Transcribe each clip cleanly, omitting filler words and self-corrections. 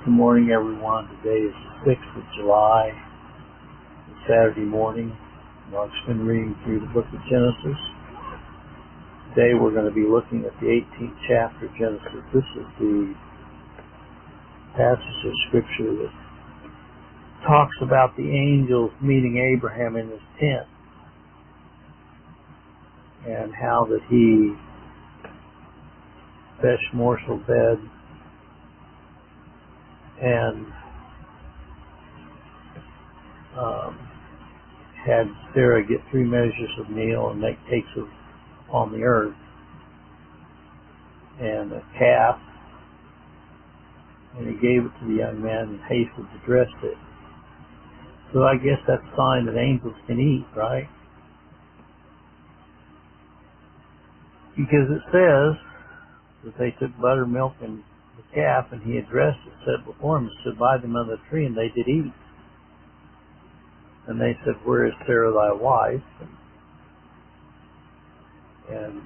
Good morning, everyone. Today is the 6th of July, Saturday morning. Mark's been reading through the book of Genesis. Today we're going to be looking at the 18th chapter of Genesis. This is the passage of Scripture that talks about the angels meeting Abraham in his tent and how that he fetched morsel bed and had Sarah get 3 measures of meal and make cakes on the earth, and a calf, and he gave it to the young man and hastily dressed it. So I guess that's a sign that angels can eat, right? Because it says that they took buttermilk and the calf, and he addressed it, set before him, stood by them under the tree, and they did eat. And they said, "Where is Sarah thy wife?" And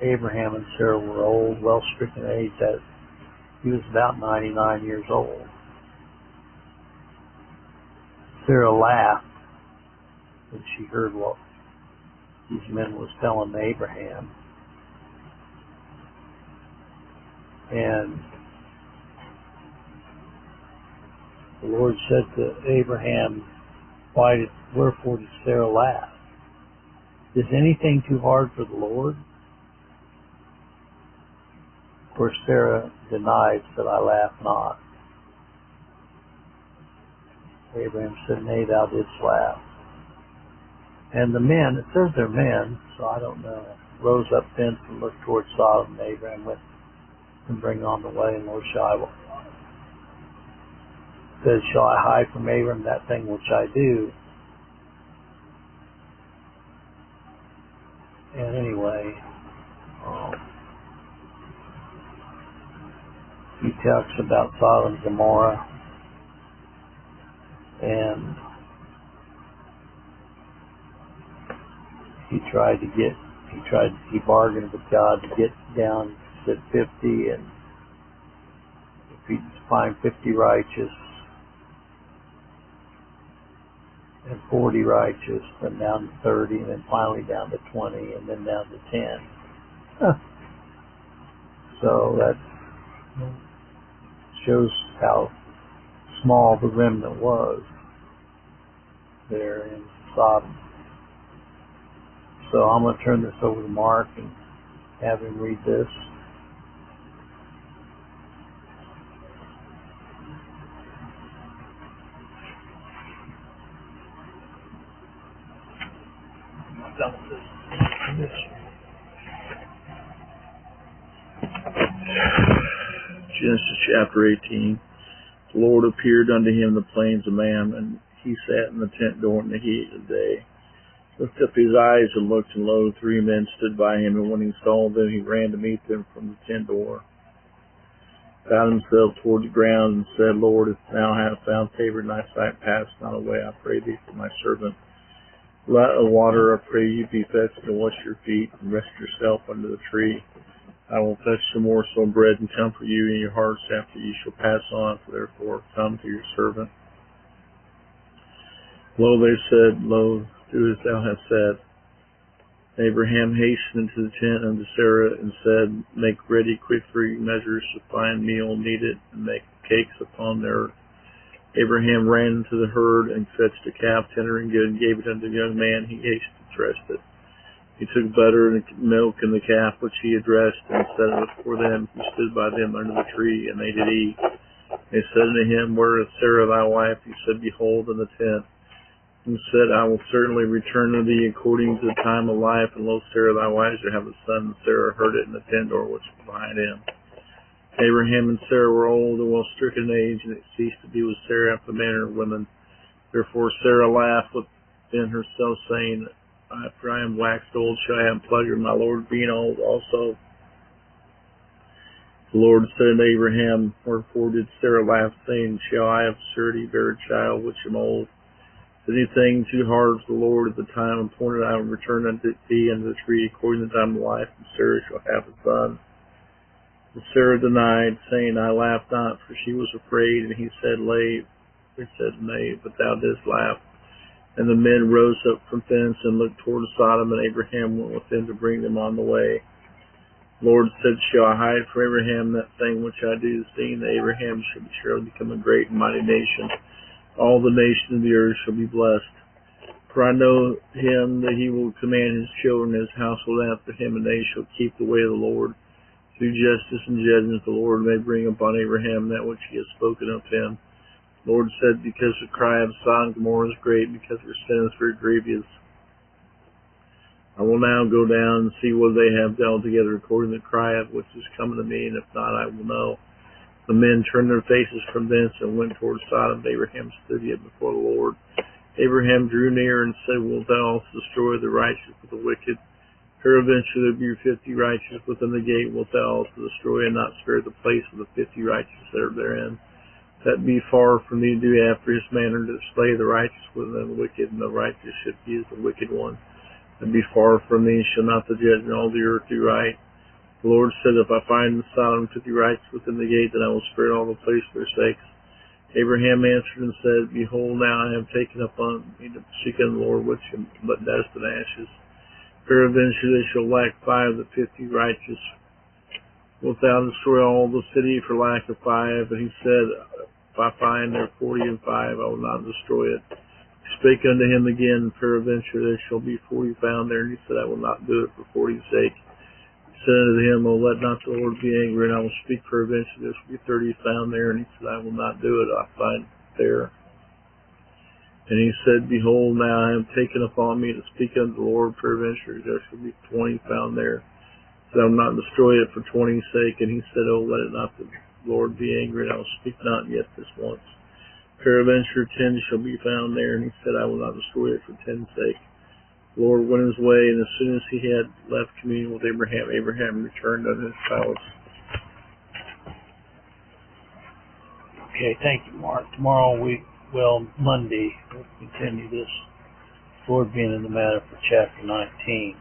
Abraham and Sarah were old, well stricken age. That he was about 99 years old. Sarah laughed when she heard what these men was telling Abraham. And the Lord said to Abraham, "Wherefore did Sarah laugh? Is anything too hard for the Lord?" Of course, Sarah denied, said, "I laugh not." Abraham said, "Nay, thou didst laugh." And the men, it says they're men, so I don't know, rose up thence and looked toward Sodom, and Abraham went and bring on the way, and Lord said, "Shall I hide from Abram that thing which I do?" And anyway, he talks about Sodom and Gomorrah, and he bargained with God to get down, said 50, and if he find 50 righteous and 40 righteous, then down to 30, and then finally down to 20, and then down to 10. So that shows how small the remnant was there in Sodom. So I'm going to turn this over to Mark and have him read this. Genesis chapter 18. The Lord appeared unto him in the plains of Mamre, and he sat in the tent door in the heat of the day. Lifted up his eyes and looked, and lo, 3 men stood by him, and when he saw them, he ran to meet them from the tent door, bowed himself toward the ground, and said, "Lord, if thou hast found favor in thy sight, pass not away, I pray thee, for my servant. Let a water, I pray you, be fetched, and wash your feet, and rest yourself under the tree. I will fetch some morsel of bread, and comfort you in your hearts after ye shall pass on, for therefore come to your servant." Lo, they said, "Lo, do as thou hast said." Abraham hastened into the tent unto Sarah, and said, "Make ready quick 3 measures of fine meal, knead it, and make cakes upon the earth." Abraham ran into the herd, and fetched a calf tender and good, and gave it unto the young man. He hastily dressed it. He took butter and milk and the calf which he had dressed, and set it before them. He stood by them under the tree, and they did eat. They said unto him, "Where is Sarah thy wife?" He said, "Behold, in the tent." And said, "I will certainly return unto thee according to the time of life, and lo, Sarah thy wife shall have a son." And Sarah heard it in the tent door which was behind him. Abraham and Sarah were old and well stricken in age, and it ceased to be with Sarah after the manner of women. Therefore Sarah laughed within herself, saying, "After I am waxed old, shall I have pleasure in my Lord being old also?" The Lord said unto Abraham, "Wherefore did Sarah laugh, saying, Shall I of surety bear a child which am old? Is anything too hard for the Lord? At the time appointed I will return unto thee unto the tree according to the time of life, and Sarah shall have a son." And Sarah denied, saying, I laughed not, for she was afraid. And he said, Nay, but thou didst laugh. And the men rose up from thence and looked toward Sodom, and Abraham went with them to bring them on the way. The Lord said, Shall I hide from Abraham that thing which I do, seeing that Abraham shall surely become a great and mighty nation? All the nations of the earth shall be blessed. For I know him that he will command his children, his household after him, and they shall keep the way of the Lord. Through justice and judgment the Lord may bring upon Abraham that which he has spoken of him. The Lord said, Because the cry of Sodom and Gomorrah is great, because their sin is very grievous, I will now go down and see whether they have dealt together according to the cry of which is coming to me, and if not, I will know. The men turned their faces from thence and went toward Sodom. Abraham stood yet before the Lord. Abraham drew near and said, Wilt thou also destroy the righteous with the wicked? Peradventure there be 50 righteous within the gate. Wilt thou also destroy and not spare the place of the 50 righteous that are therein? That be far from thee to do after his manner, to slay the righteous within the wicked, and the righteous should be as the wicked one. And be far from thee, shall not the judge in all the earth do right? The Lord said, If I find in Sodom 50 righteous within the gate, then I will spare all the place for their sakes. Abraham answered and said, Behold, now I have taken upon me to seek unto the Lord which am but dust and ashes. Peradventure they shall lack 5 of the 50 righteous. Wilt thou destroy all the city for lack of 5? And he said, If I find there 40 and 5, I will not destroy it. Spake unto him again, Peradventure there shall be 40 found there. And he said, I will not do it for 40's sake. He said unto him, O let not the Lord be angry, and I will speak peradventure there shall be 30 found there. And he said, I will not do it, I find there. And he said, Behold, now I have taken upon me to speak unto the Lord, peradventure there shall be 20 found there. He said, I will not destroy it for 20's sake. And he said, O let it not the Lord be angry, and I will speak not yet this once. Peradventure 10 shall be found there, and he said, I will not destroy it for 10's sake. The Lord went his way, and as soon as he had left communion with Abraham, Abraham returned unto his palace. Okay, thank you, Mark. Tomorrow Monday, we'll continue this, Lord being in the matter for chapter 19.